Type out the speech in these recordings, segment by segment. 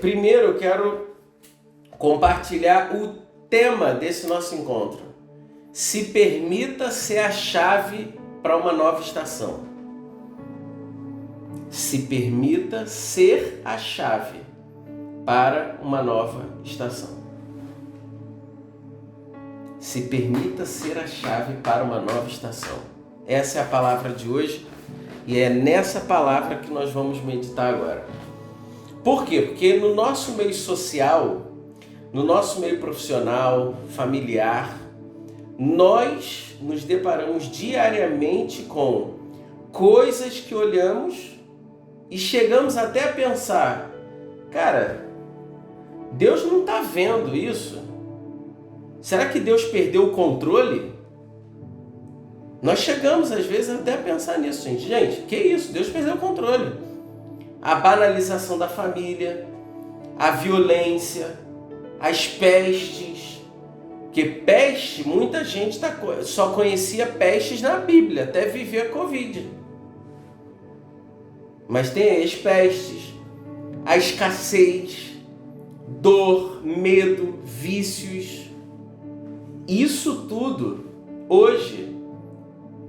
Primeiro eu quero compartilhar o tema desse nosso encontro. Se permita ser a chave para uma nova estação. Se permita ser a chave para uma nova estação. Se permita ser a chave para uma nova estação. Essa é a palavra de hoje e é nessa palavra que nós vamos meditar agora. Por quê? Porque no nosso meio social, no nosso meio profissional, familiar, nós nos deparamos diariamente com coisas que olhamos e chegamos até a pensar, cara, Deus não está vendo isso? Será que Deus perdeu o controle? Nós chegamos às vezes até a pensar nisso, gente. Gente, que isso? Deus perdeu o controle. A banalização da família, a violência, as pestes. Porque peste, muita gente só conhecia pestes na Bíblia, até viver a Covid. Mas tem as pestes, a escassez, dor, medo, vícios. Isso tudo, hoje,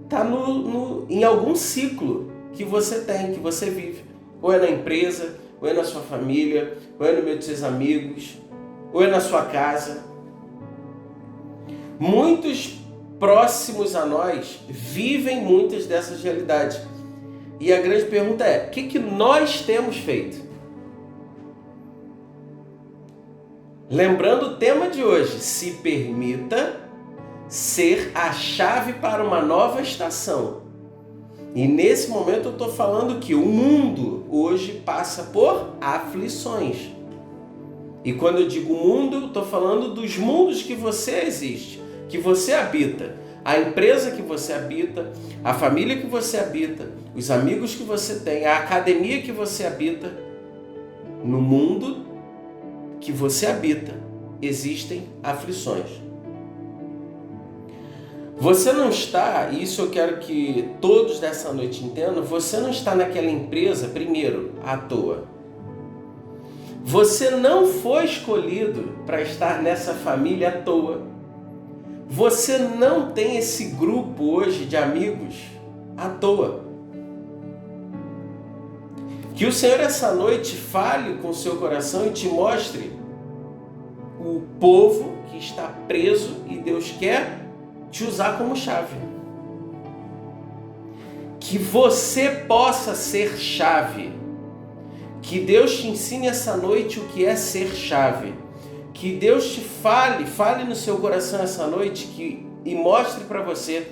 está em algum ciclo que você tem, que você vive. Ou é na empresa, ou é na sua família, ou é no meio dos seus amigos, ou é na sua casa. Muitos próximos a nós vivem muitas dessas realidades. E a grande pergunta é, o que nós temos feito? Lembrando o tema de hoje, se permita ser a chave para uma nova estação. E nesse momento eu estou falando que o mundo hoje passa por aflições. E quando eu digo mundo, eu estou falando dos mundos que você existe, que você habita. A empresa que você habita, a família que você habita, os amigos que você tem, a academia que você habita. No mundo que você habita, existem aflições. Você não está, e isso eu quero que todos dessa noite entendam, você não está naquela empresa, primeiro, à toa. Você não foi escolhido para estar nessa família à toa. Você não tem esse grupo hoje de amigos à toa. Que o Senhor essa noite fale com o seu coração e te mostre o povo que está preso e Deus quer te usar como chave. Que você possa ser chave. Que Deus te ensine essa noite o que é ser chave. Que Deus te fale no seu coração essa noite e mostre para você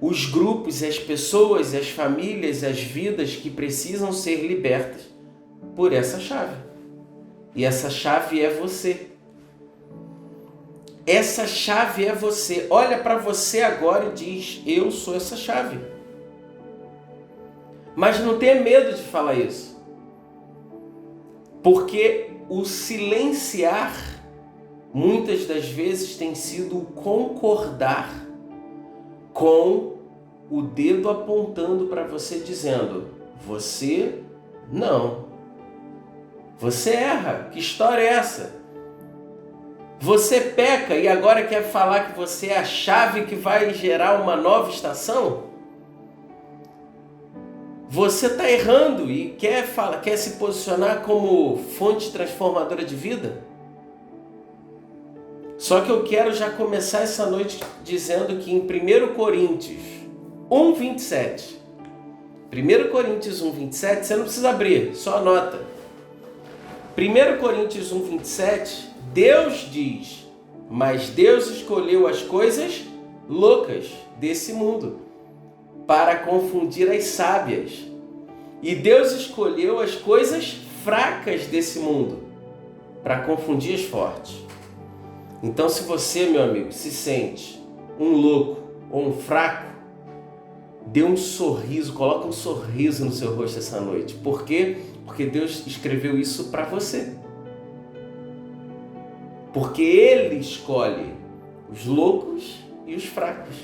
os grupos, as pessoas, as famílias, as vidas que precisam ser libertas por essa chave. E essa chave é você. Essa chave é você. Olha para você agora e diz, eu sou essa chave. Mas não tenha medo de falar isso. Porque o silenciar, muitas das vezes, tem sido o concordar com o dedo apontando para você, dizendo, você não. Você erra. Que história é essa? Você peca e agora quer falar que você é a chave que vai gerar uma nova estação? Você está errando e quer se posicionar como fonte transformadora de vida? Só que eu quero já começar essa noite dizendo que em 1 Coríntios 1:27, 1 Coríntios 1:27, você não precisa abrir, só anota. 1 Coríntios 1:27, Deus diz, mas Deus escolheu as coisas loucas desse mundo para confundir as sábias. E Deus escolheu as coisas fracas desse mundo para confundir as fortes. Então, se você, meu amigo, se sente um louco ou um fraco, dê um sorriso, coloca um sorriso no seu rosto essa noite. Por quê? Porque Deus escreveu isso para você. Porque Ele escolhe os loucos e os fracos.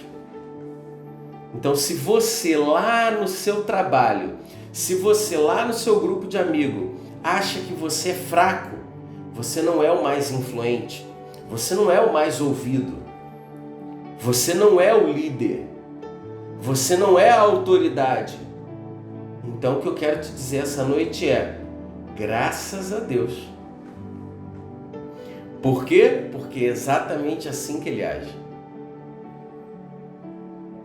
Então, se você lá no seu trabalho, se você lá no seu grupo de amigo acha que você é fraco, você não é o mais influente, você não é o mais ouvido, você não é o líder, você não é a autoridade. Então o que eu quero te dizer essa noite é: graças a Deus. Por quê? Porque é exatamente assim que Ele age.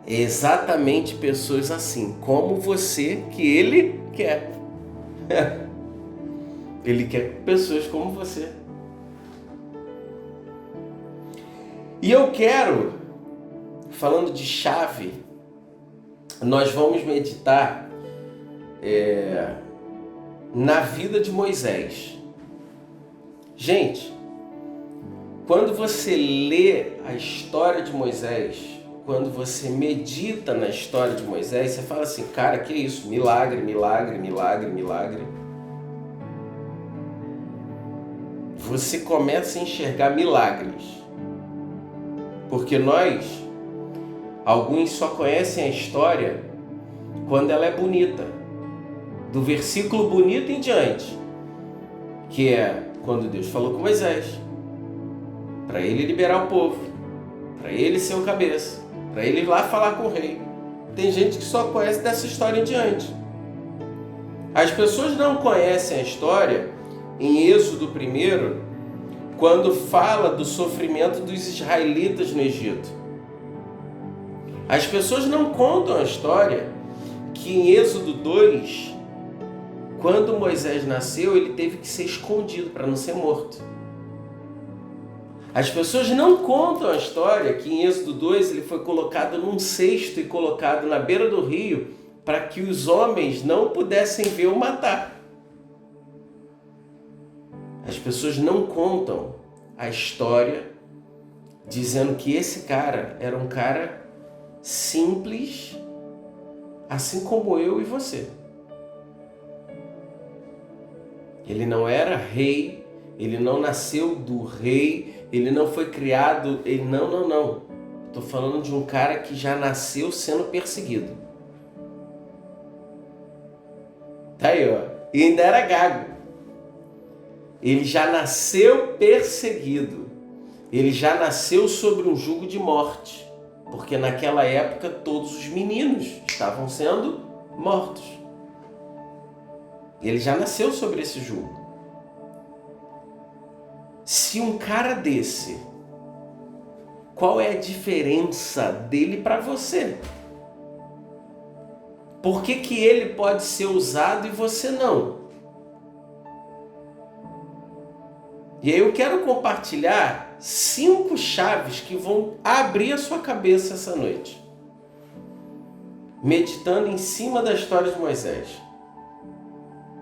É exatamente pessoas assim, como você, que Ele quer. Ele quer pessoas como você. E eu quero, falando de chave, nós vamos meditar na vida de Moisés. Gente, quando você lê a história de Moisés, quando você medita na história de Moisés, você fala assim: cara, que isso? Milagre, milagre, milagre, milagre. Você começa a enxergar milagres. Porque alguns só conhecem a história quando ela é bonita. Do versículo bonito em diante. Que é quando Deus falou com Moisés. Para ele liberar o povo. Para ele ser o cabeça. Para ele ir lá falar com o rei. Tem gente que só conhece dessa história em diante. As pessoas não conhecem a história em Êxodo 1, quando fala do sofrimento dos israelitas no Egito. As pessoas não contam a história que em Êxodo 2, quando Moisés nasceu, ele teve que ser escondido para não ser morto. As pessoas não contam a história que em Êxodo 2 ele foi colocado num cesto e colocado na beira do rio para que os homens não pudessem ver o matar. As pessoas não contam a história dizendo que esse cara era um cara simples, assim como eu e você. Ele não era rei, ele não nasceu do rei, ele não foi criado, não. Estou falando de um cara que já nasceu sendo perseguido. Tá aí, ó. E ainda era gago. Ele já nasceu perseguido. Ele já nasceu sobre um jugo de morte. Porque naquela época todos os meninos estavam sendo mortos. Ele já nasceu sobre esse jugo. Se um cara desse, qual é a diferença dele para você? Por que que ele pode ser usado e você não? E aí eu quero compartilhar 5 chaves que vão abrir a sua cabeça essa noite, meditando em cima da história de Moisés.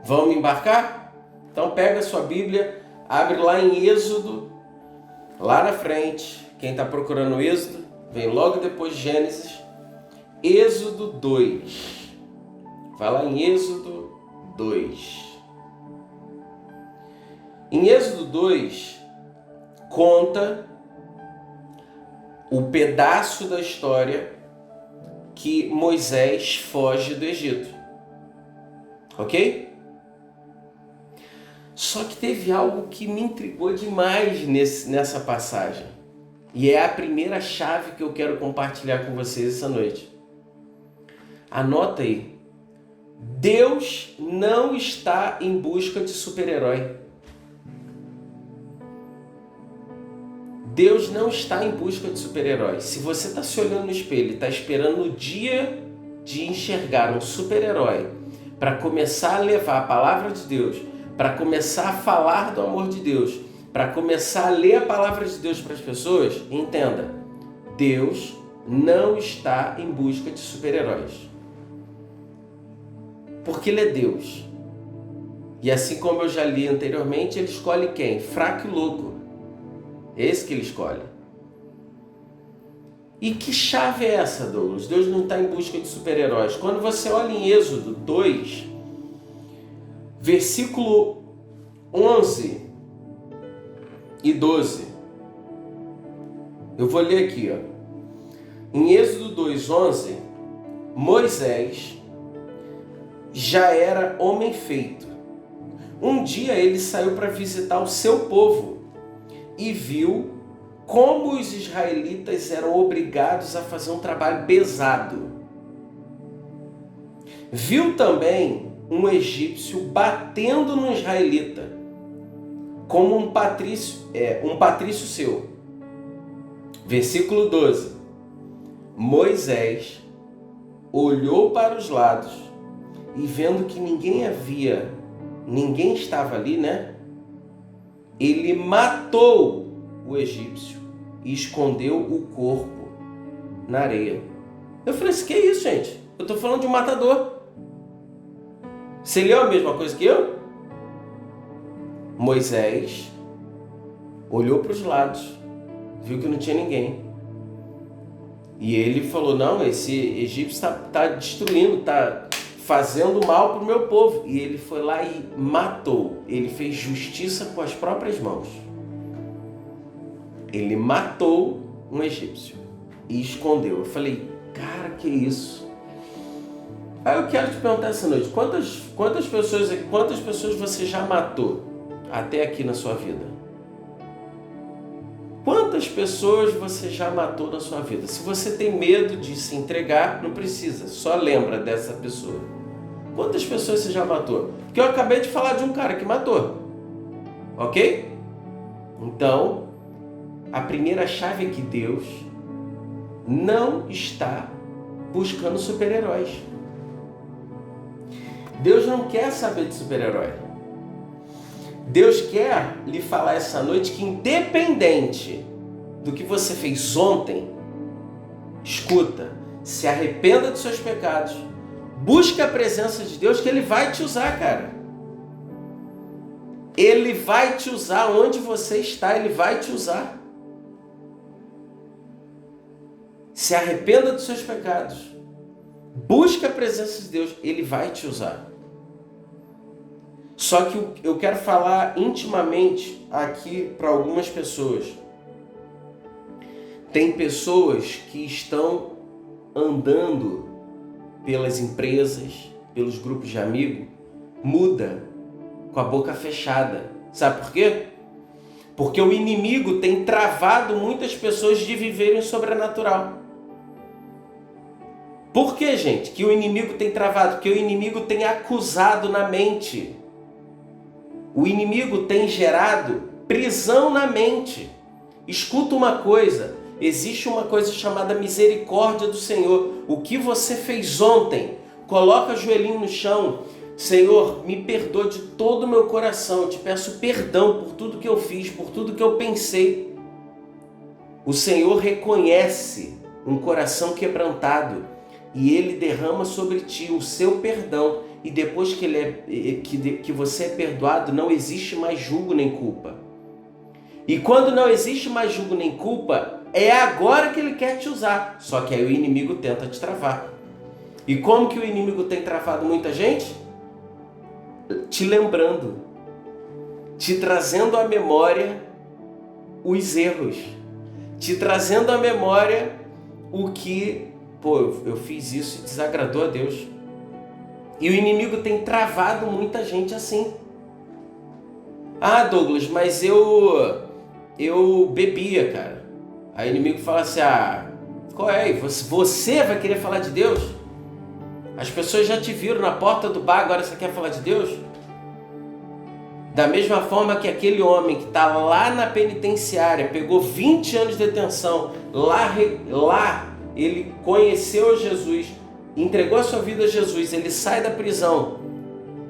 Vamos embarcar? Então pega a sua Bíblia, abre lá em Êxodo, lá na frente. Quem está procurando Êxodo, vem logo depois de Gênesis. Êxodo 2. Vai lá em Êxodo 2. Em Êxodo 2, conta o pedaço da história que Moisés foge do Egito. Ok? Só que teve algo que me intrigou demais nessa passagem. E é a primeira chave que eu quero compartilhar com vocês essa noite. Anota aí. Deus não está em busca de super-herói. Deus não está em busca de super-heróis. Se você está se olhando no espelho e está esperando o dia de enxergar um super-herói para começar a levar a palavra de Deus, para começar a falar do amor de Deus, para começar a ler a palavra de Deus para as pessoas, entenda, Deus não está em busca de super-heróis. Porque Ele é Deus. E assim como eu já li anteriormente, Ele escolhe quem? Fraco e louco. Esse que Ele escolhe. E que chave é essa, Douglas? Deus não está em busca de super-heróis. Quando você olha em Êxodo 2, versículo 11 e 12. Eu vou ler aqui, ó. Em Êxodo 2:11, Moisés já era homem feito, Um dia ele saiu para visitar o seu povo e viu como os israelitas eram obrigados a fazer um trabalho pesado. Viu também um egípcio batendo no israelita, como um patrício seu. Versículo 12. Moisés olhou para os lados e vendo que ninguém estava ali, né? Ele matou o egípcio e escondeu o corpo na areia. Eu falei assim, que é isso, gente? Eu estou falando de um matador. Você leu a mesma coisa que eu? Moisés olhou para os lados, viu que não tinha ninguém. E ele falou, não, esse egípcio está destruindo, está fazendo mal para o meu povo. E ele foi lá e matou. Ele fez justiça com as próprias mãos. Ele matou um egípcio e escondeu. Eu falei, cara, que isso? Aí eu quero te perguntar essa noite, quantas pessoas você já matou até aqui na sua vida? Quantas pessoas você já matou na sua vida? Se você tem medo de se entregar, não precisa, só lembra dessa pessoa. Quantas pessoas você já matou? Porque eu acabei de falar de um cara que matou, ok? Então, a primeira chave é que Deus não está buscando super-heróis. Deus não quer saber de super-herói. Deus quer lhe falar essa noite que, independente do que você fez ontem, escuta, se arrependa dos seus pecados, busque a presença de Deus, que Ele vai te usar, cara. Ele vai te usar onde você está, Ele vai te usar. Se arrependa dos seus pecados, busque a presença de Deus, Ele vai te usar. Só que eu quero falar intimamente aqui para algumas pessoas. Tem pessoas que estão andando pelas empresas, pelos grupos de amigos, muda, com a boca fechada. Sabe por quê? Porque o inimigo tem travado muitas pessoas de viverem o sobrenatural. Por que, gente, que o inimigo tem travado? Porque o inimigo tem acusado na mente. O inimigo tem gerado prisão na mente. Escuta uma coisa, existe uma coisa chamada misericórdia do Senhor. O que você fez ontem, coloca o joelhinho no chão. Senhor, me perdoa de todo o meu coração, eu te peço perdão por tudo que eu fiz, por tudo que eu pensei. O Senhor reconhece um coração quebrantado e Ele derrama sobre ti o seu perdão. E depois que você é perdoado, não existe mais julgo nem culpa. E quando não existe mais julgo nem culpa, é agora que Ele quer te usar. Só que aí o inimigo tenta te travar. E como que o inimigo tem travado muita gente? Te lembrando, te trazendo à memória os erros, te trazendo à memória o que, eu fiz isso e desagradou a Deus. E o inimigo tem travado muita gente assim. Ah, Douglas, mas eu bebia, cara. Aí o inimigo fala assim, qual é? Você vai querer falar de Deus? As pessoas já te viram na porta do bar, agora você quer falar de Deus? Da mesma forma que aquele homem que está lá na penitenciária, pegou 20 anos de detenção, lá ele conheceu Jesus, entregou a sua vida a Jesus, ele sai da prisão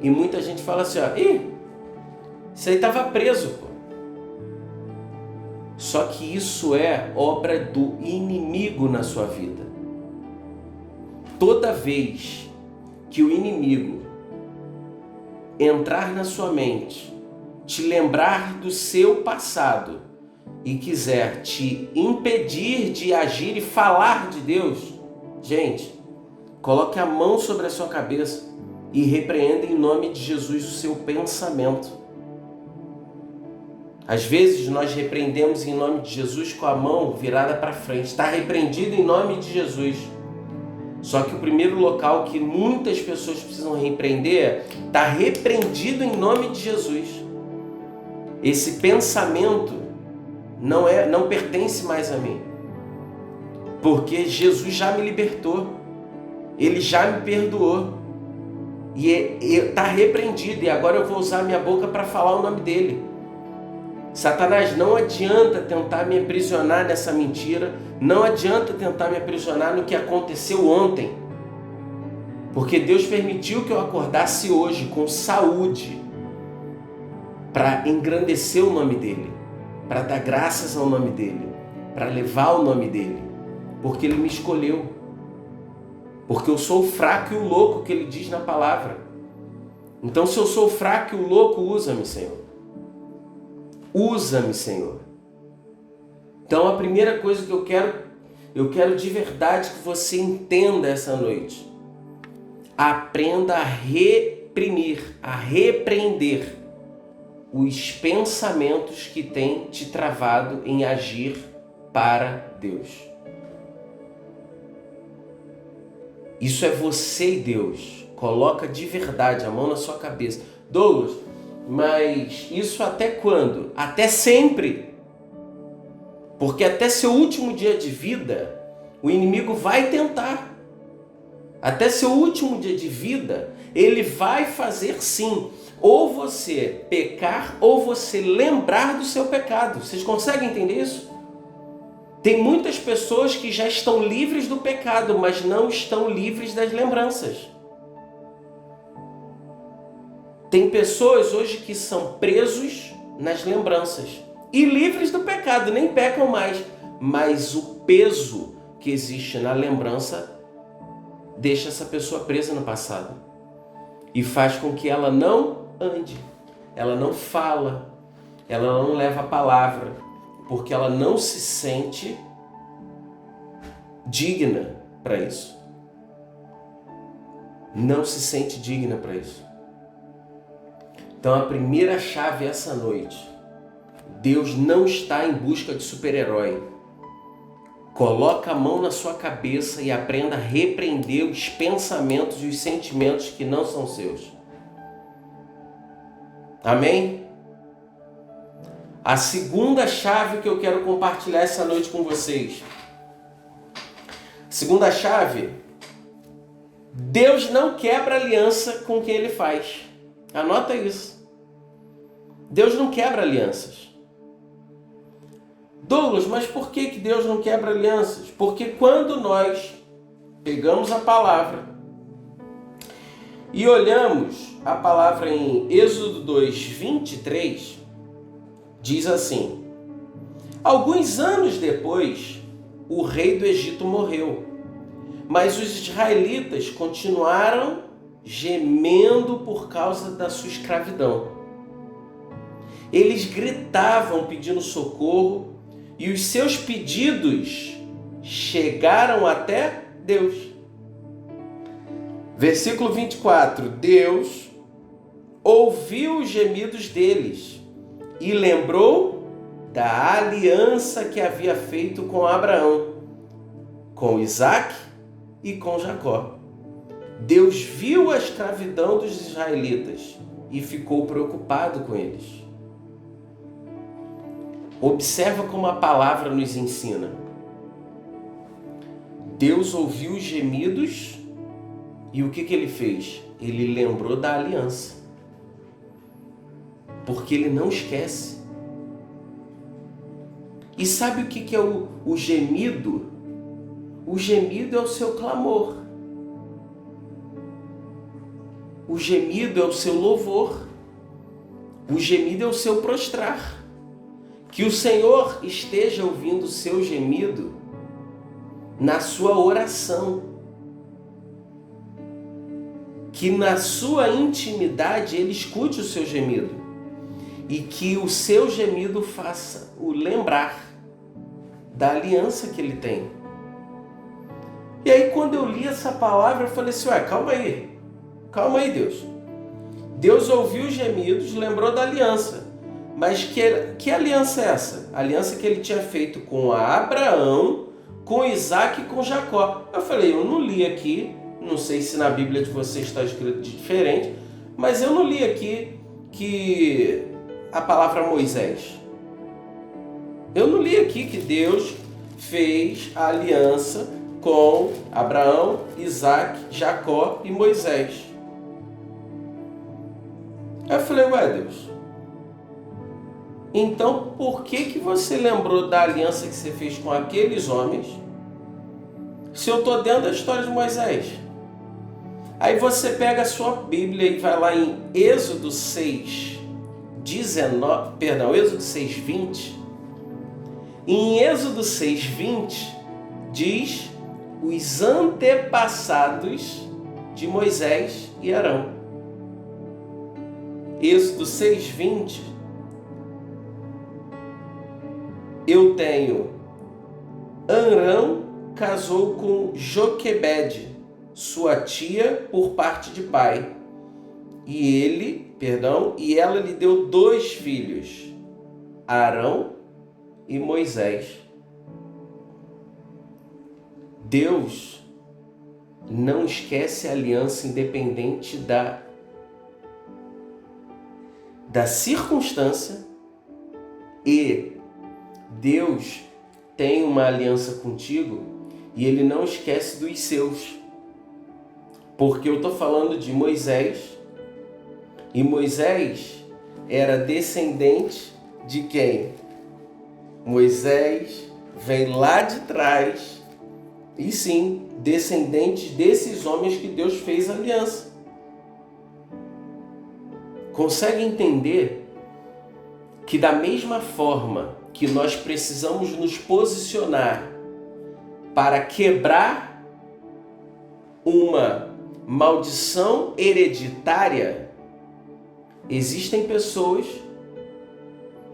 e muita gente fala assim, isso aí estava preso, pô. Só que isso é obra do inimigo na sua vida. Toda vez que o inimigo entrar na sua mente, te lembrar do seu passado e quiser te impedir de agir e falar de Deus, gente, coloque a mão sobre a sua cabeça e repreenda em nome de Jesus o seu pensamento. Às vezes nós repreendemos em nome de Jesus com a mão virada para frente. Está repreendido em nome de Jesus. Só que o primeiro local que muitas pessoas precisam repreender está repreendido em nome de Jesus. Esse pensamento não pertence mais a mim, porque Jesus já me libertou, Ele já me perdoou, e está repreendido, e agora eu vou usar minha boca para falar o nome dEle. Satanás, não adianta tentar me aprisionar nessa mentira, não adianta tentar me aprisionar no que aconteceu ontem, porque Deus permitiu que eu acordasse hoje com saúde para engrandecer o nome dEle, para dar graças ao nome dEle, para levar o nome dEle, porque Ele me escolheu, porque eu sou o fraco e o louco que Ele diz na palavra. Então, se eu sou o fraco e o louco, usa-me, Senhor. Usa-me, Senhor. Então, a primeira coisa que eu quero de verdade que você entenda essa noite. Aprenda a reprimir, a repreender os pensamentos que têm te travado em agir para Deus. Isso é você e Deus. Coloca de verdade a mão na sua cabeça. Douglas, mas isso até quando? Até sempre. Porque até seu último dia de vida, o inimigo vai tentar. Até seu último dia de vida, ele vai fazer sim, ou você pecar, ou você lembrar do seu pecado. Vocês conseguem entender isso? Tem muitas pessoas que já estão livres do pecado, mas não estão livres das lembranças. Tem pessoas hoje que são presos nas lembranças e livres do pecado, nem pecam mais, mas o peso que existe na lembrança deixa essa pessoa presa no passado e faz com que ela não ande, ela não fala, ela não leva a palavra, porque ela não se sente digna para isso. Não se sente digna para isso. Então a primeira chave essa noite, Deus não está em busca de super-herói. Coloca a mão na sua cabeça e aprenda a repreender os pensamentos e os sentimentos que não são seus. Amém? A segunda chave que eu quero compartilhar essa noite com vocês. Segunda chave, Deus não quebra aliança com quem Ele faz. Anota isso. Deus não quebra alianças. Douglas, mas por que Deus não quebra alianças? Porque quando nós pegamos a palavra e olhamos a palavra em Êxodo 2, 23, diz assim: alguns anos depois, o rei do Egito morreu, mas os israelitas continuaram gemendo por causa da sua escravidão. Eles gritavam pedindo socorro e os seus pedidos chegaram até Deus. Versículo 24. Deus ouviu os gemidos deles e lembrou da aliança que havia feito com Abraão, com Isaac e com Jacó. Deus viu a escravidão dos israelitas e ficou preocupado com eles. Observa como a palavra nos ensina. Deus ouviu os gemidos e o que Ele fez? Ele lembrou da aliança. Porque Ele não esquece. E sabe o que é o gemido? O gemido é o seu clamor. O gemido é o seu louvor. O gemido é o seu prostrar. Que o Senhor esteja ouvindo o seu gemido na sua oração. Que na sua intimidade Ele escute o seu gemido. E que o seu gemido faça o lembrar da aliança que Ele tem. E aí quando eu li essa palavra eu falei assim, calma aí Deus. Deus ouviu os gemidos, lembrou da aliança. Mas que aliança é essa? A aliança que Ele tinha feito com Abraão, com Isaac e com Jacó. Eu falei, eu não li aqui, não sei se na Bíblia de vocês está escrito diferente, mas eu não li aqui que a palavra Moisés. Eu não li aqui que Deus fez a aliança com Abraão, Isaac, Jacó e Moisés. Eu falei, ué, Deus, então por que você lembrou da aliança que você fez com aqueles homens se eu estou dentro da história de Moisés? Aí você pega a sua Bíblia e vai lá em Êxodo 6, 20. Em Êxodo 6, 20, diz os antepassados de Moisés e Arão. Êxodo 6, 20. Eu tenho Arão casou com Joquebede, sua tia por parte de pai. E ela lhe deu 2 filhos, Arão e Moisés. Deus não esquece a aliança independente da circunstância, e Deus tem uma aliança contigo e Ele não esquece dos seus. Porque eu estou falando de Moisés, e Moisés era descendente de quem? Moisés vem lá de trás, e sim, descendente desses homens que Deus fez aliança. Consegue entender que da mesma forma que nós precisamos nos posicionar para quebrar uma maldição hereditária, existem pessoas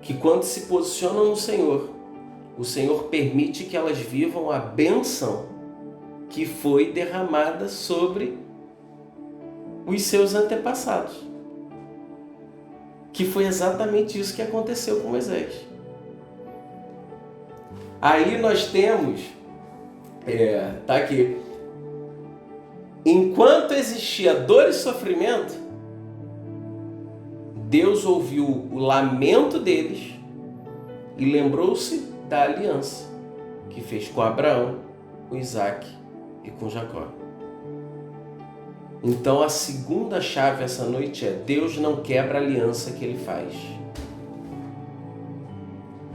que quando se posicionam no Senhor, o Senhor permite que elas vivam a bênção que foi derramada sobre os seus antepassados. Que foi exatamente isso que aconteceu com Moisés. Aí nós temos, tá aqui, enquanto existia dor e sofrimento, Deus ouviu o lamento deles e lembrou-se da aliança que fez com Abraão, com Isaac e com Jacó. Então a segunda chave essa noite é: Deus não quebra a aliança que Ele faz.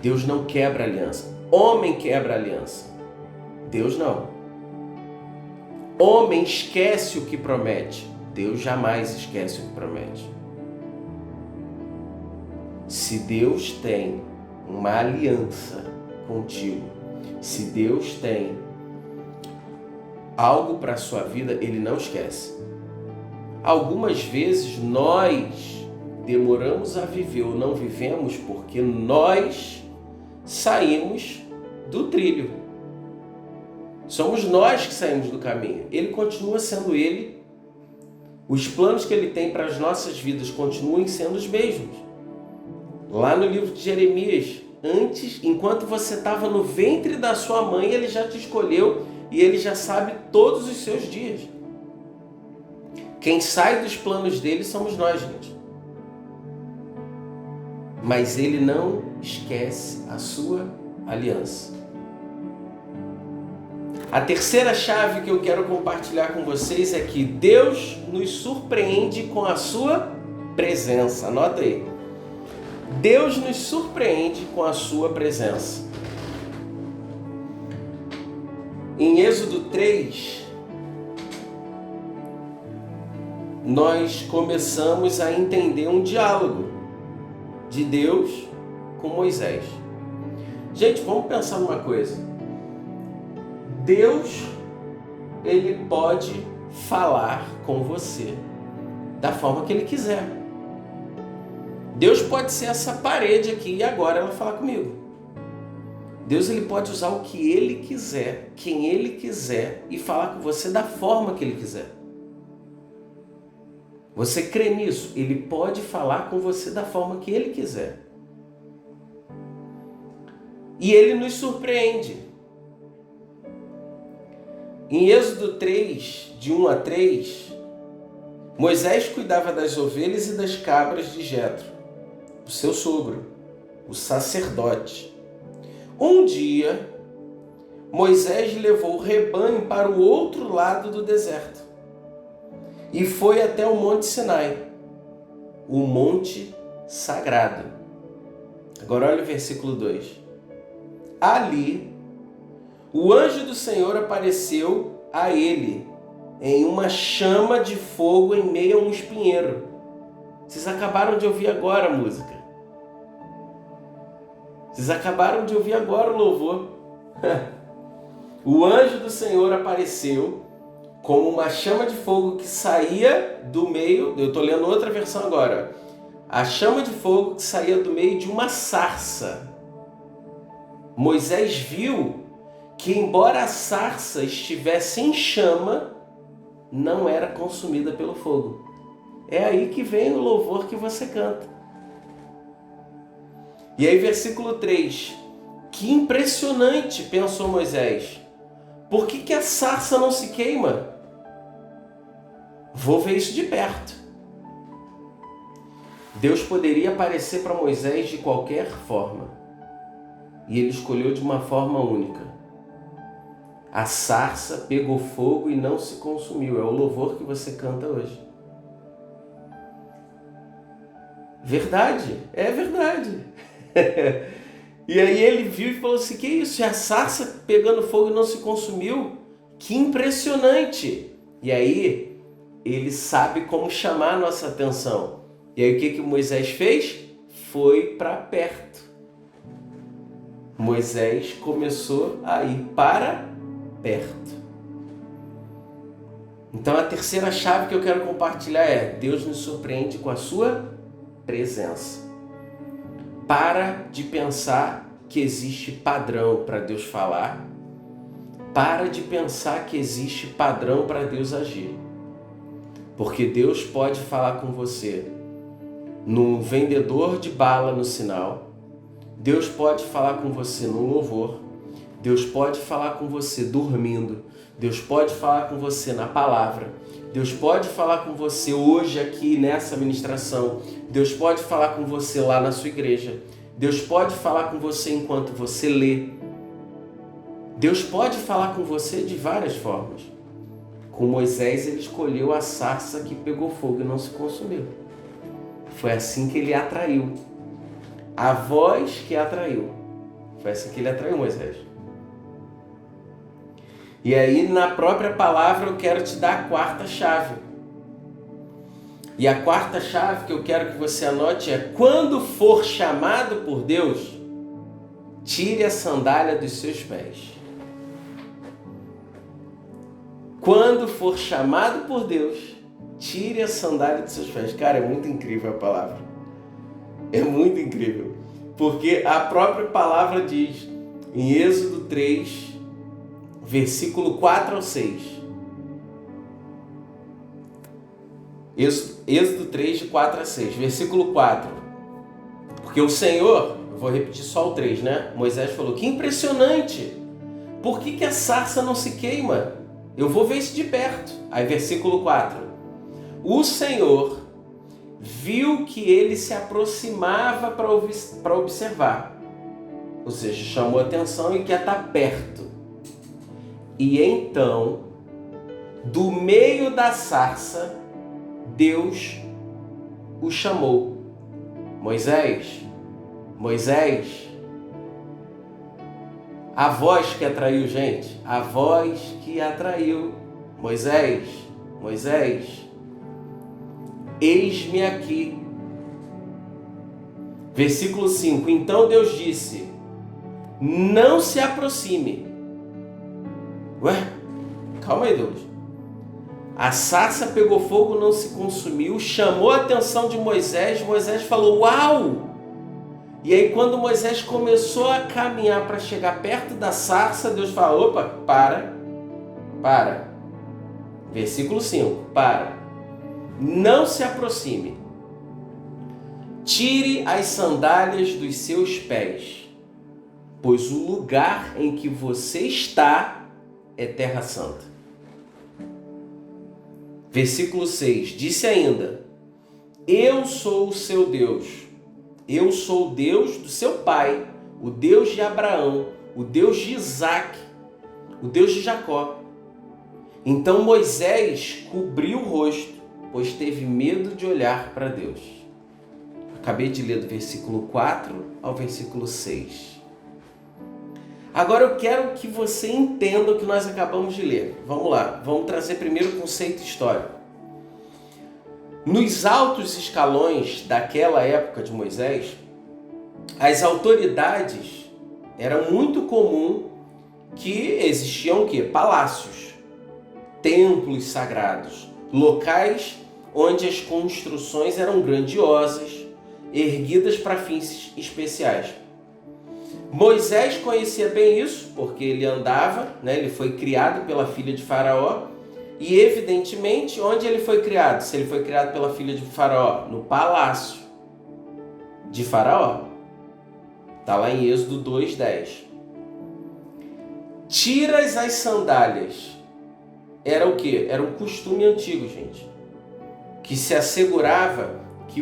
Deus não quebra a aliança. Homem quebra a aliança. Deus não. Homem esquece o que promete. Deus jamais esquece o que promete. Se Deus tem uma aliança contigo, se Deus tem algo para a sua vida, Ele não esquece. Algumas vezes nós demoramos a viver ou não vivemos porque nós saímos do trilho. Somos nós que saímos do caminho. Ele continua sendo Ele. Os planos que Ele tem para as nossas vidas continuam sendo os mesmos. Lá no livro de Jeremias, enquanto você estava no ventre da sua mãe, Ele já te escolheu e Ele já sabe todos os seus dias. Quem sai dos planos dele somos nós, gente. Mas Ele não esquece a sua aliança. A terceira chave que eu quero compartilhar com vocês é que Deus nos surpreende com a sua presença. Anota aí. Deus nos surpreende com a sua presença. Em Êxodo 3, nós começamos a entender um diálogo de Deus com Moisés. Gente, vamos pensar numa coisa. Deus, Ele pode falar com você da forma que Ele quiser. Deus pode ser essa parede aqui e agora ela falar comigo. Deus, Ele pode usar o que Ele quiser, quem Ele quiser e falar com você da forma que Ele quiser. Você crê nisso? Ele pode falar com você da forma que Ele quiser. E Ele nos surpreende. Em Êxodo 3, de 1 a 3, Moisés cuidava das ovelhas e das cabras de Jetro, o seu sogro, o sacerdote. Um dia, Moisés levou o rebanho para o outro lado do deserto e foi até o Monte Sinai, o monte sagrado. Agora olha o versículo 2. Ali, o anjo do Senhor apareceu a ele em uma chama de fogo em meio a um espinheiro. Vocês acabaram de ouvir agora a música. Vocês acabaram de ouvir agora o louvor. O anjo do Senhor apareceu como uma chama de fogo que saía do meio... Eu estou lendo outra versão agora. A chama de fogo que saía do meio de uma sarça. Moisés viu que, embora a sarça estivesse em chama, não era consumida pelo fogo. É aí que vem o louvor que você canta. E aí, versículo 3. Que impressionante, pensou Moisés. Por que a sarça não se queima? Vou ver isso de perto. Deus poderia aparecer para Moisés de qualquer forma. E ele escolheu de uma forma única. A sarça pegou fogo e não se consumiu. É o louvor que você canta hoje. Verdade, é verdade. E aí ele viu e falou assim, que isso? A sarça pegando fogo e não se consumiu? Que impressionante! E aí ele sabe como chamar a nossa atenção. E aí o que Moisés fez? Foi para perto. Moisés começou a ir para perto. Então a terceira chave que eu quero compartilhar é: Deus nos surpreende com a sua presença. Para de pensar que existe padrão para Deus falar. Para de pensar que existe padrão para Deus agir. Porque Deus pode falar com você no vendedor de bala no sinal. Deus pode falar com você no louvor. Deus pode falar com você dormindo. Deus pode falar com você na palavra. Deus pode falar com você hoje aqui nessa ministração. Deus pode falar com você lá na sua igreja. Deus pode falar com você enquanto você lê. Deus pode falar com você de várias formas. Com Moisés, ele escolheu a sarça que pegou fogo e não se consumiu. Foi assim que ele atraiu. A voz que atraiu. Foi assim que ele atraiu Moisés. E aí, na própria palavra, eu quero te dar a quarta chave. E a quarta chave que eu quero que você anote é: quando for chamado por Deus, tire a sandália dos seus pés. Quando for chamado por Deus, tire a sandália dos seus pés. Cara, é muito incrível a palavra. É muito incrível. Porque a própria palavra diz, em Êxodo 3, versículo 4 ao 6. Êxodo 3, de 4 a 6. Versículo 4. Porque o Senhor, eu vou repetir só o 3, né? Moisés falou, que impressionante! Por que a sarça não se queima? Eu vou ver isso de perto. Aí versículo 4. O Senhor viu que ele se aproximava para observar. Ou seja, chamou atenção e quer estar perto. E então, do meio da sarça, Deus o chamou. Moisés, Moisés. A voz que atraiu, gente. A voz que atraiu. Moisés, Moisés. Eis-me aqui. Versículo 5. Então Deus disse, não se aproxime. Ué? Calma aí, Deus. A sarça pegou fogo, não se consumiu, chamou a atenção de Moisés. Moisés falou, uau! E aí quando Moisés começou a caminhar para chegar perto da sarça, Deus falou, opa, para. Versículo 5, para. Não se aproxime. Tire as sandálias dos seus pés, pois o lugar em que você está é terra santa. Versículo 6, disse ainda: eu sou o seu Deus, eu sou o Deus do seu pai, o Deus de Abraão, o Deus de Isaque, o Deus de Jacó. Então Moisés cobriu o rosto, pois teve medo de olhar para Deus. Acabei de ler do versículo 4 ao versículo 6. Agora eu quero que você entenda o que nós acabamos de ler. Vamos lá, vamos trazer primeiro o conceito histórico. Nos altos escalões daquela época de Moisés, as autoridades, era muito comum que existiam o quê? Palácios, templos sagrados, locais onde as construções eram grandiosas, erguidas para fins especiais. Moisés conhecia bem isso, porque ele andava, ele foi criado pela filha de Faraó, e evidentemente, onde ele foi criado? Se ele foi criado pela filha de Faraó? No palácio de Faraó. Está lá em Êxodo 2:10. Tiras as sandálias. Era o quê? Era um costume antigo, gente. Que se assegurava que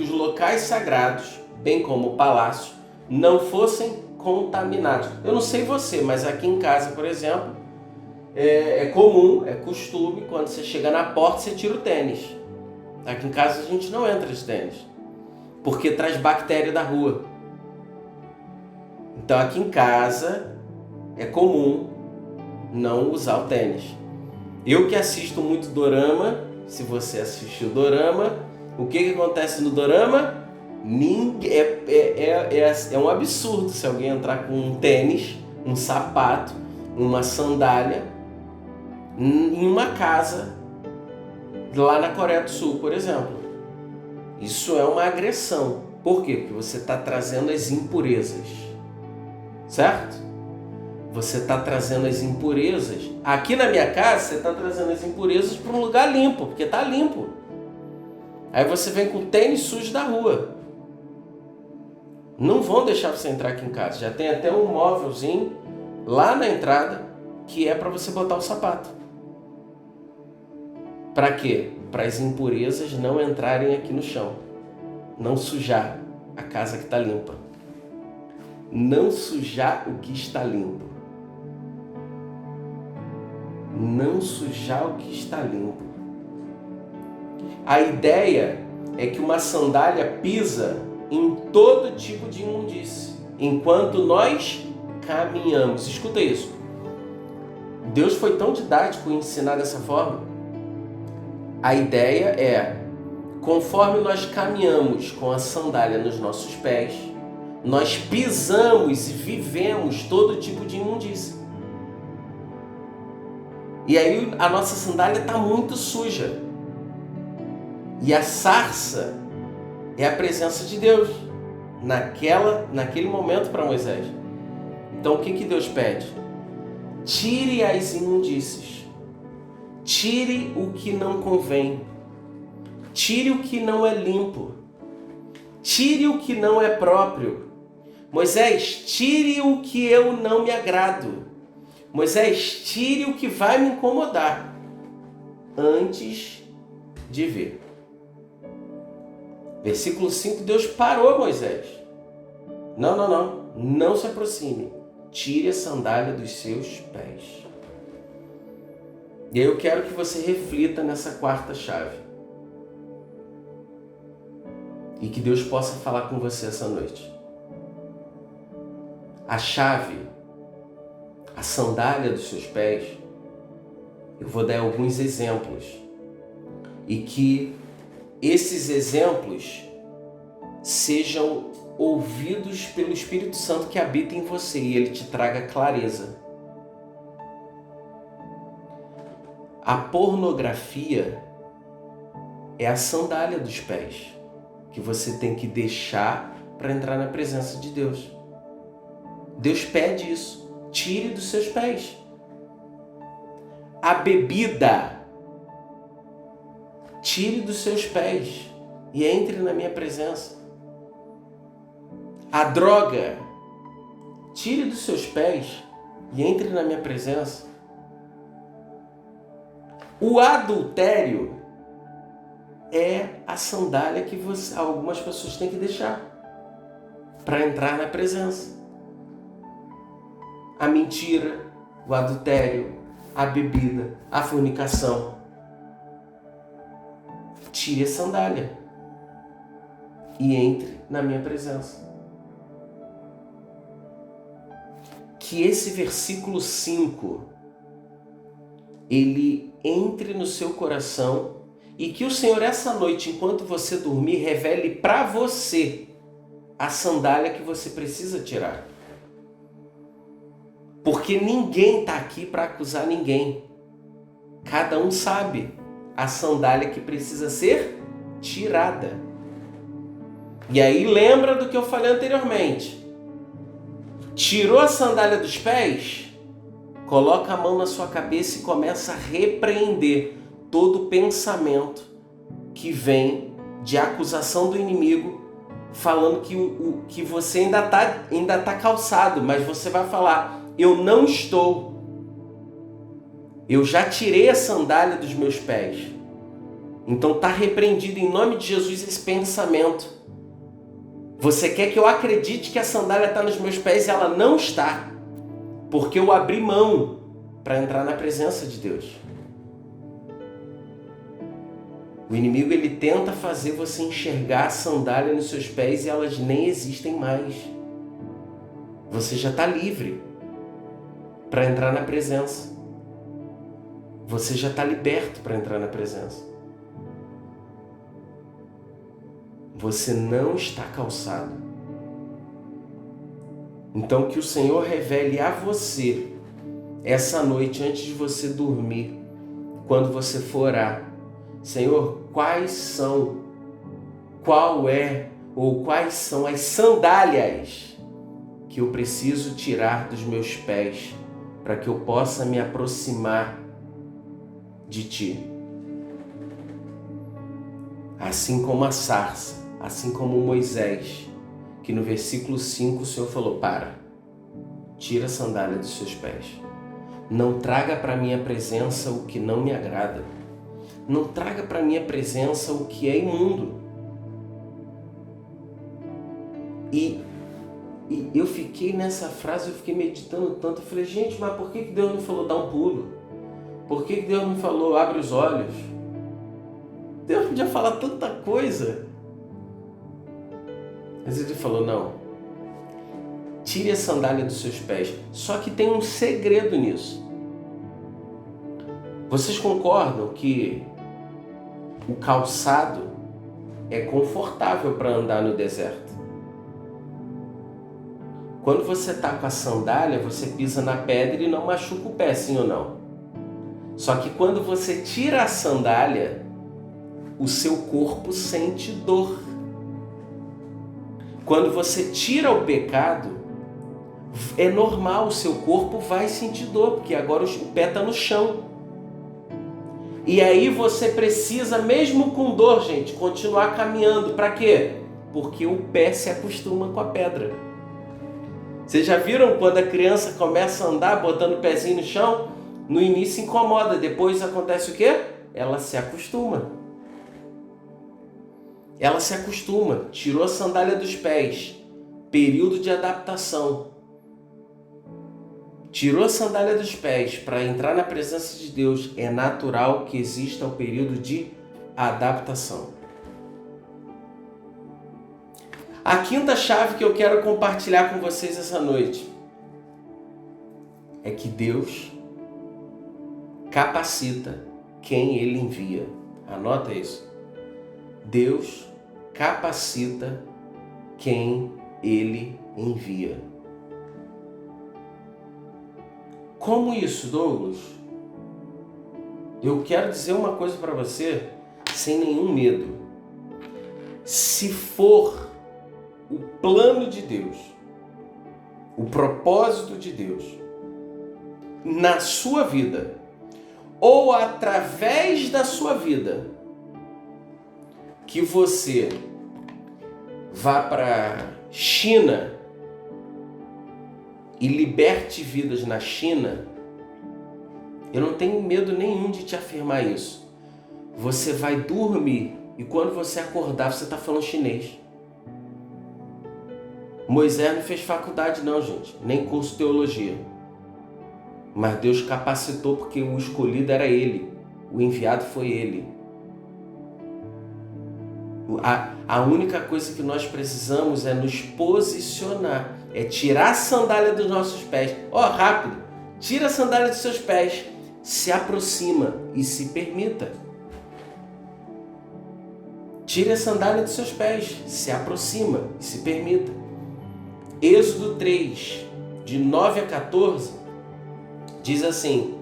os locais sagrados, bem como o palácio, não fossem contaminados. Eu não sei você, mas aqui em casa, por exemplo, é comum, é costume, quando você chega na porta, você tira o tênis. Aqui em casa a gente não entra de tênis, porque traz bactéria da rua. Então aqui em casa é comum não usar o tênis. Eu que assisto muito dorama, se você assistiu dorama, o que acontece no dorama? É um absurdo se alguém entrar com um tênis, um sapato, uma sandália em uma casa lá na Coreia do Sul, por exemplo. Isso é uma agressão. Por quê? Porque você está trazendo as impurezas, certo? Você está trazendo as impurezas. Aqui na minha casa, você está trazendo as impurezas para um lugar limpo, porque está limpo. Aí você vem com o tênis sujo da rua. Não vão deixar você entrar aqui em casa. Já tem até um móvelzinho lá na entrada que é para você botar o sapato. Para quê? Para as impurezas não entrarem aqui no chão. Não sujar a casa que está limpa. Não sujar o que está limpo. Não sujar o que está limpo. A ideia é que uma sandália pisa em todo tipo de imundície, enquanto nós caminhamos. Escuta isso. Deus foi tão didático em ensinar dessa forma. A ideia é, conforme nós caminhamos com a sandália nos nossos pés, nós pisamos e vivemos todo tipo de imundície. E aí a nossa sandália está muito suja. E a sarça é a presença de Deus naquele momento para Moisés. Então o que Deus pede? Tire as imundícies. Tire o que não convém. Tire o que não é limpo. Tire o que não é próprio. Moisés, tire o que eu não me agrado. Moisés, tire o que vai me incomodar antes de ver. Versículo 5, Deus parou Moisés. Não se aproxime. Tire a sandália dos seus pés. E aí eu quero que você reflita nessa quarta chave. E que Deus possa falar com você essa noite. A chave, a sandália dos seus pés, eu vou dar alguns exemplos. E que esses exemplos sejam ouvidos pelo Espírito Santo que habita em você e ele te traga clareza. A pornografia é a sandália dos pés que você tem que deixar para entrar na presença de Deus. Deus pede isso. Tire dos seus pés. A bebida, tire dos seus pés e entre na minha presença. A droga, tire dos seus pés e entre na minha presença. O adultério é a sandália que algumas pessoas têm que deixar para entrar na presença. A mentira, o adultério, a bebida, a fornicação. Tire a sandália e entre na minha presença. Que esse versículo 5, ele entre no seu coração e que o Senhor, essa noite, enquanto você dormir, revele para você a sandália que você precisa tirar. Porque ninguém está aqui para acusar ninguém. Cada um sabe a sandália que precisa ser tirada. E aí lembra do que eu falei anteriormente. Tirou a sandália dos pés? Coloca a mão na sua cabeça e começa a repreender todo pensamento que vem de acusação do inimigo, falando que você ainda tá calçado, mas você vai falar: eu não estou. Eu já tirei a sandália dos meus pés. Então está repreendido em nome de Jesus esse pensamento. Você quer que eu acredite que a sandália está nos meus pés e ela não está, porque eu abri mão para entrar na presença de Deus. O inimigo, ele tenta fazer você enxergar a sandália nos seus pés e elas nem existem mais. Você já está livre para entrar na presença. Você já está liberto para entrar na presença. Você não está calçado. Então que o Senhor revele a você essa noite, antes de você dormir, quando você for orar: Senhor, quais são as sandálias que eu preciso tirar dos meus pés para que eu possa me aproximar de Ti. Assim como a sarça, assim como Moisés, que no versículo 5 o Senhor falou: tira a sandália dos seus pés. Não traga para a minha presença o que não me agrada. Não traga para a minha presença o que é imundo. E eu fiquei nessa frase, eu fiquei meditando tanto. Eu falei: gente, mas por que Deus não falou dar um pulo? Por que Deus não falou abre os olhos? Deus podia falar tanta coisa. Mas Ele falou: não, tire a sandália dos seus pés. Só que tem um segredo nisso. Vocês concordam que o calçado é confortável para andar no deserto? Quando você está com a sandália, você pisa na pedra e não machuca o pé, sim ou não? Só que quando você tira a sandália, o seu corpo sente dor. Quando você tira o pecado, é normal, o seu corpo vai sentir dor, porque agora o pé está no chão. E aí você precisa, mesmo com dor, gente, continuar caminhando. Para quê? Porque o pé se acostuma com a pedra. Vocês já viram quando a criança começa a andar botando o pezinho no chão? No início incomoda, depois acontece o quê? Ela se acostuma. Ela se acostuma, tirou a sandália dos pés, período de adaptação. Tirou a sandália dos pés para entrar na presença de Deus, é natural que exista o período de adaptação. A quinta chave que eu quero compartilhar com vocês essa noite é que Deus capacita quem Ele envia. Anota isso. Deus capacita quem Ele envia. Como isso, Douglas? Eu quero dizer uma coisa para você sem nenhum medo. Se for o plano de Deus, o propósito de Deus na sua vida, ou através da sua vida, que você vá para China e liberte vidas na China, Eu não tenho medo nenhum de te afirmar isso. Você vai dormir e quando você acordar, você está falando chinês. Moisés não fez faculdade não, gente, nem curso de teologia. Mas Deus capacitou porque o escolhido era ele, o enviado foi ele. A única coisa que nós precisamos é nos posicionar, é tirar a sandália dos nossos pés. Rápido, tira a sandália dos seus pés, se aproxima e se permita. Tire a sandália dos seus pés, se aproxima e se permita. Êxodo 3, de 9 a 14, diz assim: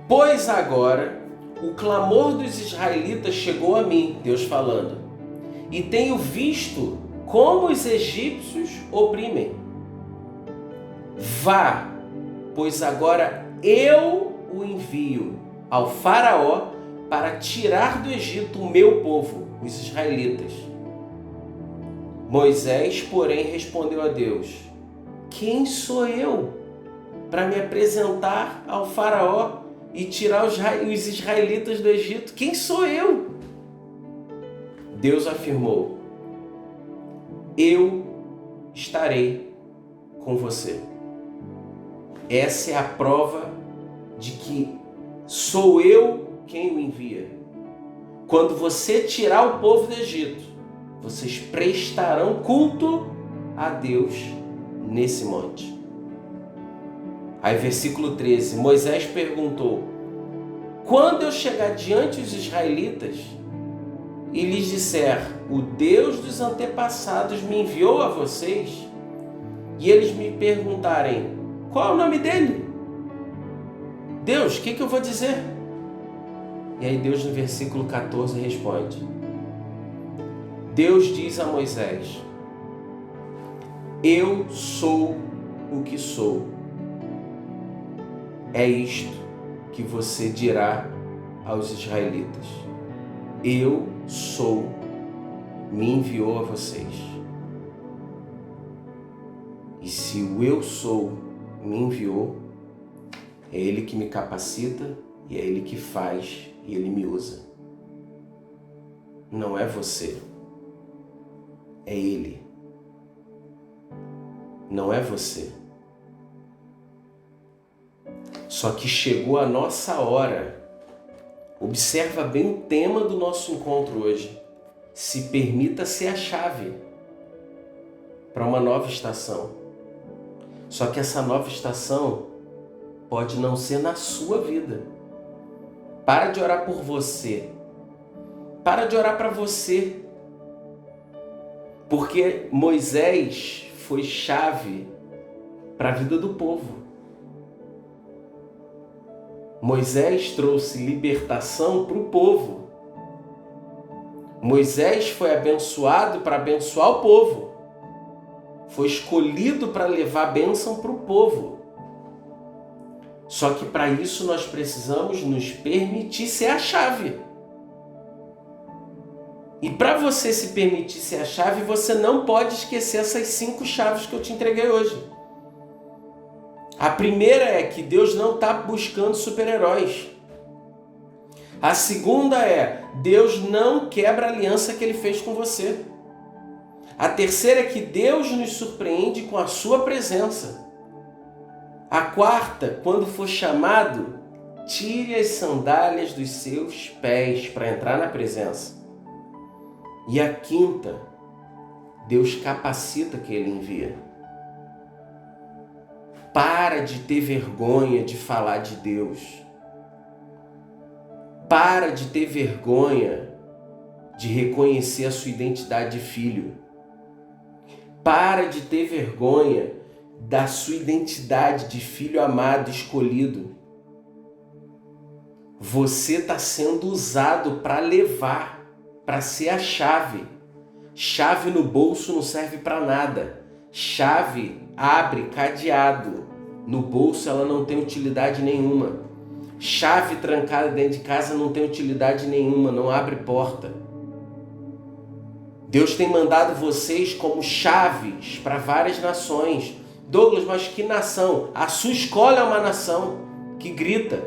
Pois agora o clamor dos israelitas chegou a mim, Deus falando, e tenho visto como os egípcios oprimem. Vá, pois agora eu o envio ao faraó para tirar do Egito o meu povo, os israelitas. Moisés, porém, respondeu a Deus: Quem sou eu para me apresentar ao faraó e tirar os israelitas do Egito? Quem sou eu? Deus afirmou: Eu estarei com você. Essa é a prova de que sou eu quem o envia. Quando você tirar o povo do Egito, vocês prestarão culto a Deus nesse monte. Aí versículo 13, Moisés perguntou: Quando eu chegar diante dos israelitas e lhes disser, o Deus dos antepassados me enviou a vocês, e eles me perguntarem, qual é o nome dele? Deus, o que eu vou dizer? E aí Deus no versículo 14 responde: Deus diz a Moisés: Eu sou o que sou. É isto que você dirá aos israelitas: Eu sou, me enviou a vocês. E se o eu sou me enviou, é Ele que me capacita e é Ele que faz e Ele me usa. Não é você, é Ele. Não é você. Só que chegou a nossa hora. Observa bem o tema do nosso encontro hoje. Se permita ser a chave para uma nova estação. Só que essa nova estação pode não ser na sua vida. Para de orar por você. Para de orar para você. Porque Moisés foi chave para a vida do povo. Moisés trouxe libertação para o povo. Moisés foi abençoado para abençoar o povo. Foi escolhido para levar a bênção para o povo. Só que para isso nós precisamos nos permitir ser a chave. E para você se permitir ser a chave, você não pode esquecer essas 5 chaves que eu te entreguei hoje. A primeira é que Deus não está buscando super-heróis. A segunda é, Deus não quebra a aliança que Ele fez com você. A terceira é que Deus nos surpreende com a sua presença. A quarta, quando for chamado, tire as sandálias dos seus pés para entrar na presença. E a quinta, Deus capacita que Ele envia. Para de ter vergonha de falar de Deus. Para de ter vergonha de reconhecer a sua identidade de filho. Para de ter vergonha da sua identidade de filho amado, escolhido. Você está sendo usado para levar, para ser a chave. Chave no bolso não serve para nada. Chave abre cadeado. No bolso ela não tem utilidade nenhuma. Chave trancada dentro de casa não tem utilidade nenhuma, não abre porta. Deus tem mandado vocês como chaves para várias nações. Douglas, mas que nação? A sua escola é uma nação que grita.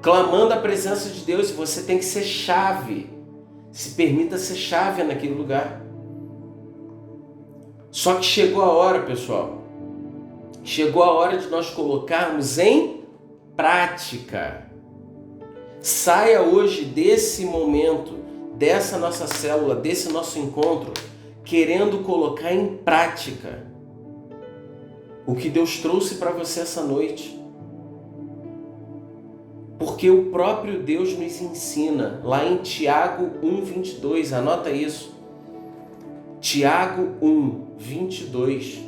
clamando a presença de Deus, e você tem que ser chave. Se permita ser chave naquele lugar. Só que chegou a hora, pessoal. Chegou a hora de nós colocarmos em prática. Saia hoje desse momento, dessa nossa célula, desse nosso encontro, querendo colocar em prática o que Deus trouxe para você essa noite. Porque o próprio Deus nos ensina, lá em Tiago 1:22, anota isso. Tiago 1:22.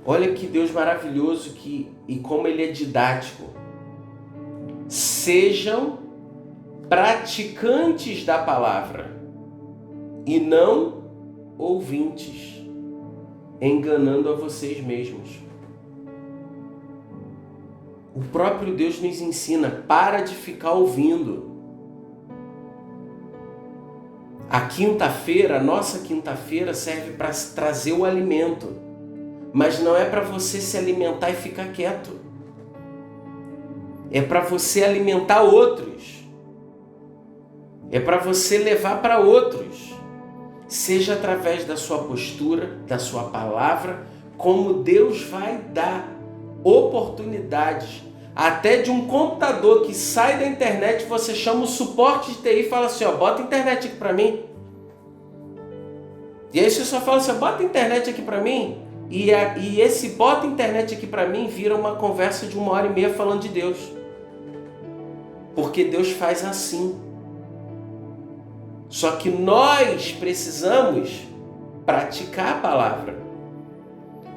Olha que Deus maravilhoso e como Ele é didático. Sejam praticantes da palavra e não ouvintes, enganando a vocês mesmos. O próprio Deus nos ensina, para de ficar ouvindo. A quinta-feira, a nossa quinta-feira serve para trazer o alimento, mas não é para você se alimentar e ficar quieto. É para você alimentar outros. É para você levar para outros. Seja através da sua postura, da sua palavra, como Deus vai dar oportunidades. Até de um computador que sai da internet, você chama o suporte de TI e fala assim, ó, bota a internet aqui para mim. E aí você só fala assim, bota a internet aqui para mim. E esse bota a internet aqui para mim vira uma conversa de 1h30 falando de Deus. Porque Deus faz assim. Só que nós precisamos praticar a palavra.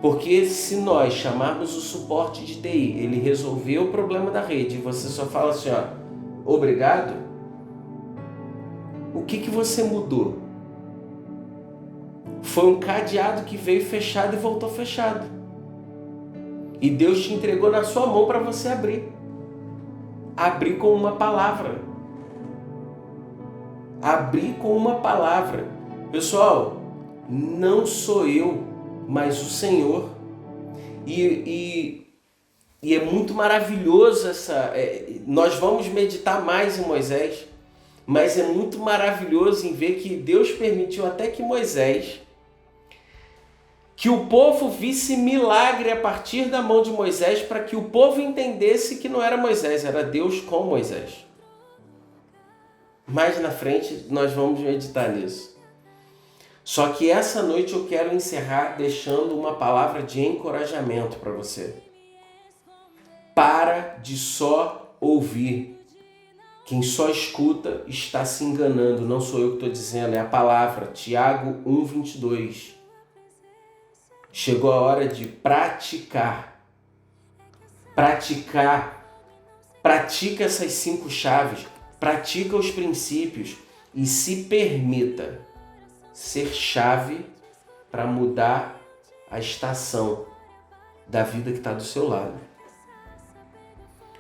Porque se nós chamarmos o suporte de TI, ele resolveu o problema da rede, e você só fala assim, ó, obrigado, o que você mudou? Foi um cadeado que veio fechado e voltou fechado. E Deus te entregou na sua mão para você abrir. Abrir com uma palavra. Abrir com uma palavra. Pessoal, não sou eu, mas o Senhor. E é muito maravilhoso nós vamos meditar mais em Moisés, mas é muito maravilhoso em ver que Deus permitiu até que o povo visse milagre a partir da mão de Moisés, para que o povo entendesse que não era Moisés, era Deus com Moisés. Mais na frente nós vamos meditar nisso. Só que essa noite eu quero encerrar deixando uma palavra de encorajamento para você. Para de só ouvir. Quem só escuta está se enganando. Não sou eu que estou dizendo, é a palavra. Tiago 1:22. Chegou a hora de praticar. Praticar. Pratica essas 5 chaves. Pratica os princípios. E se permita ser chave para mudar a estação da vida que está do seu lado.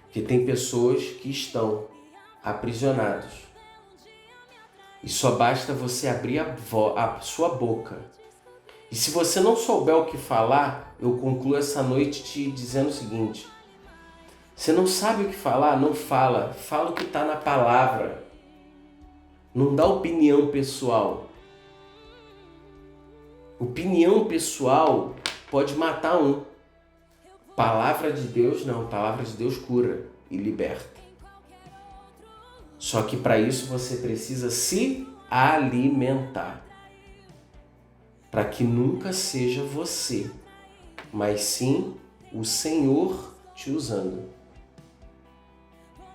Porque tem pessoas que estão aprisionados. E só basta você abrir a sua boca. E se você não souber o que falar, eu concluo essa noite te dizendo o seguinte. Você não sabe o que falar? Não fala. Fala o que está na palavra. Não dá opinião pessoal. Opinião pessoal pode matar um. Palavra de Deus não. Palavra de Deus cura e liberta. Só que para isso você precisa se alimentar. Para que nunca seja você, mas sim o Senhor te usando.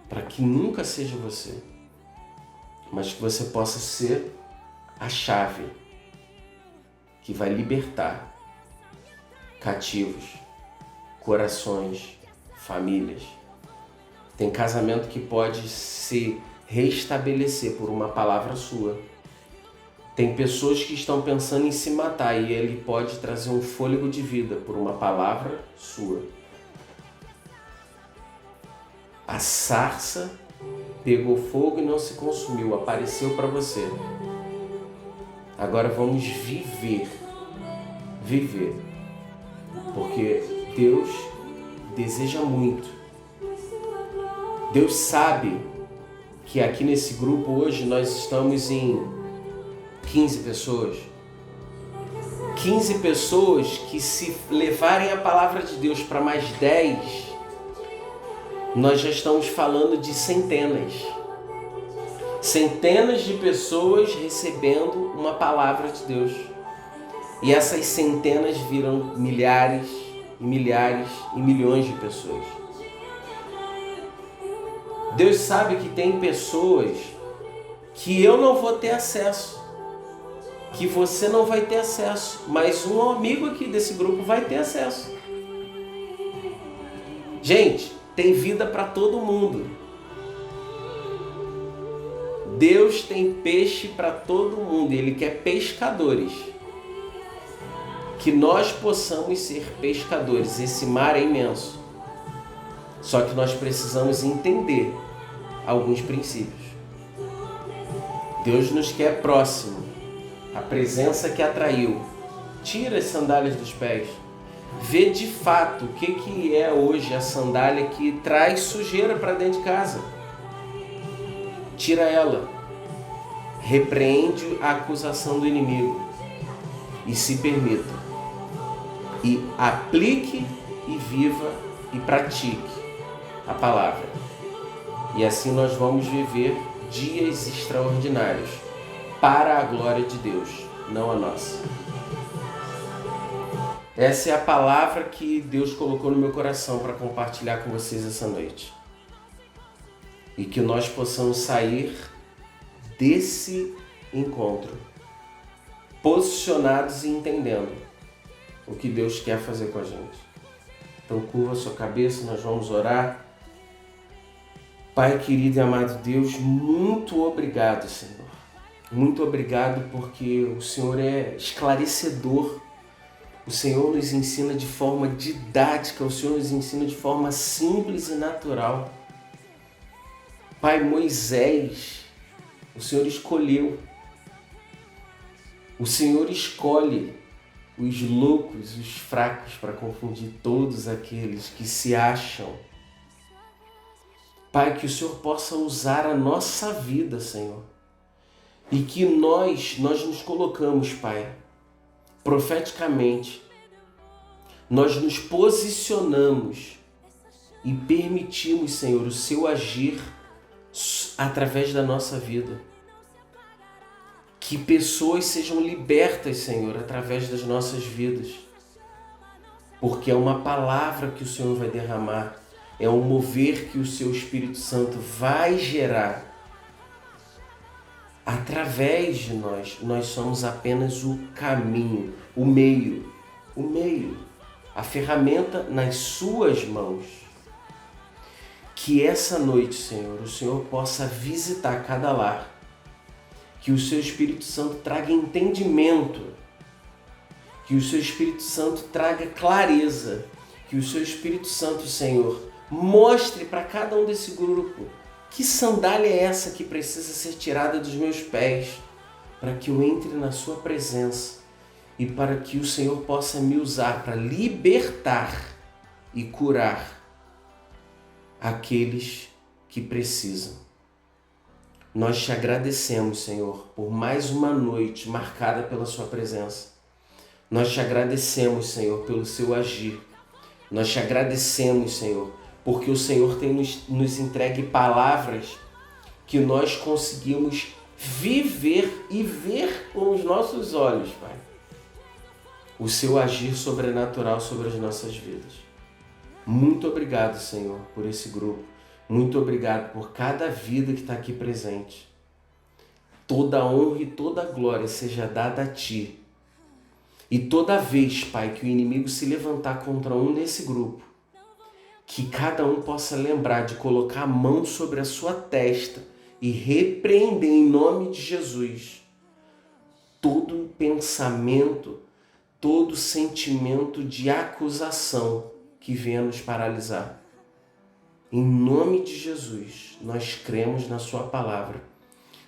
Para que nunca seja você, mas que você possa ser a chave que vai libertar cativos, corações, famílias. Tem casamento que pode se restabelecer por uma palavra sua. Tem pessoas que estão pensando em se matar e ele pode trazer um fôlego de vida por uma palavra sua. A sarça pegou fogo e não se consumiu, apareceu para você. Agora vamos viver, porque Deus deseja muito Deus sabe que aqui nesse grupo hoje nós estamos em 15 pessoas. 15 pessoas que, se levarem a palavra de Deus para mais 10, nós já estamos falando de centenas. Centenas de pessoas recebendo uma palavra de Deus. E essas centenas viram milhares e milhares e milhões de pessoas. Deus sabe que tem pessoas que eu não vou ter acesso, que você não vai ter acesso, mas um amigo aqui desse grupo vai ter acesso. Gente, tem vida para todo mundo. Deus tem peixe para todo mundo, Ele quer pescadores. Que nós possamos ser pescadores, esse mar é imenso. Só que nós precisamos entender alguns princípios. Deus nos quer próximo, a presença que atraiu. Tira as sandálias dos pés. Vê de fato o que é hoje a sandália que traz sujeira para dentro de casa. Tira ela. Repreende a acusação do inimigo. E se permita. E aplique e viva e pratique a palavra. E assim nós vamos viver dias extraordinários para a glória de Deus, não a nossa. Essa é a palavra que Deus colocou no meu coração para compartilhar com vocês essa noite. E que nós possamos sair desse encontro posicionados e entendendo o que Deus quer fazer com a gente. Então curva a sua cabeça, nós vamos orar. Pai querido e amado Deus, muito obrigado, Senhor. Muito obrigado porque o Senhor é esclarecedor. O Senhor nos ensina de forma didática, o Senhor nos ensina de forma simples e natural. Pai, Moisés, o Senhor escolheu. O Senhor escolhe os loucos, os fracos, para confundir todos aqueles que se acham. Pai, que o Senhor possa usar a nossa vida, Senhor. E que nós nos colocamos, Pai, profeticamente. Nós nos posicionamos e permitimos, Senhor, o Seu agir através da nossa vida. Que pessoas sejam libertas, Senhor, através das nossas vidas. Porque é uma palavra que o Senhor vai derramar. É um mover que o Seu Espírito Santo vai gerar. Através de nós, nós somos apenas o caminho, o meio, a ferramenta nas Suas mãos. Que essa noite, Senhor, o Senhor possa visitar cada lar. Que o Seu Espírito Santo traga entendimento. Que o Seu Espírito Santo traga clareza. Que o Seu Espírito Santo, Senhor, mostre para cada um desse grupo que sandália é essa que precisa ser tirada dos meus pés para que eu entre na Sua presença e para que o Senhor possa me usar para libertar e curar aqueles que precisam. Nós Te agradecemos, Senhor, por mais uma noite marcada pela Sua presença. Nós Te agradecemos, Senhor, pelo Seu agir. Nós Te agradecemos, Senhor, porque o Senhor tem nos entregue palavras que nós conseguimos viver e ver com os nossos olhos, Pai. O Seu agir sobrenatural sobre as nossas vidas. Muito obrigado, Senhor, por esse grupo. Muito obrigado por cada vida que está aqui presente. Toda a honra e toda a glória seja dada a Ti. E toda vez, Pai, que o inimigo se levantar contra um desse grupo, que cada um possa lembrar de colocar a mão sobre a sua testa e repreender em nome de Jesus todo pensamento, todo sentimento de acusação que venha nos paralisar. Em nome de Jesus, nós cremos na Sua palavra,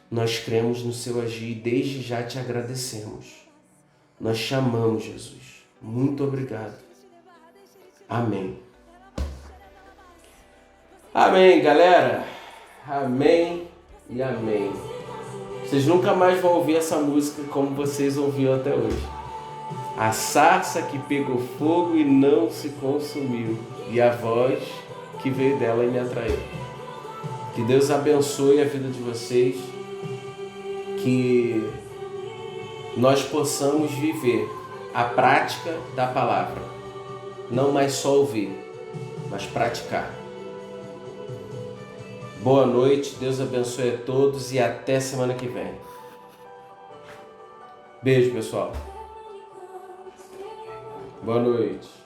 nós cremos no Seu agir e desde já Te agradecemos. Nós chamamos, Jesus. Muito obrigado. Amém. Amém, galera. Amém e amém. Vocês nunca mais vão ouvir essa música como vocês ouviram até hoje. A sarça que pegou fogo e não se consumiu, e a voz que veio dela e me atraiu. Que Deus abençoe a vida de vocês, que nós possamos viver a prática da palavra, não mais só ouvir, mas praticar. Boa noite, Deus abençoe a todos e até semana que vem. Beijo, pessoal. Boa noite.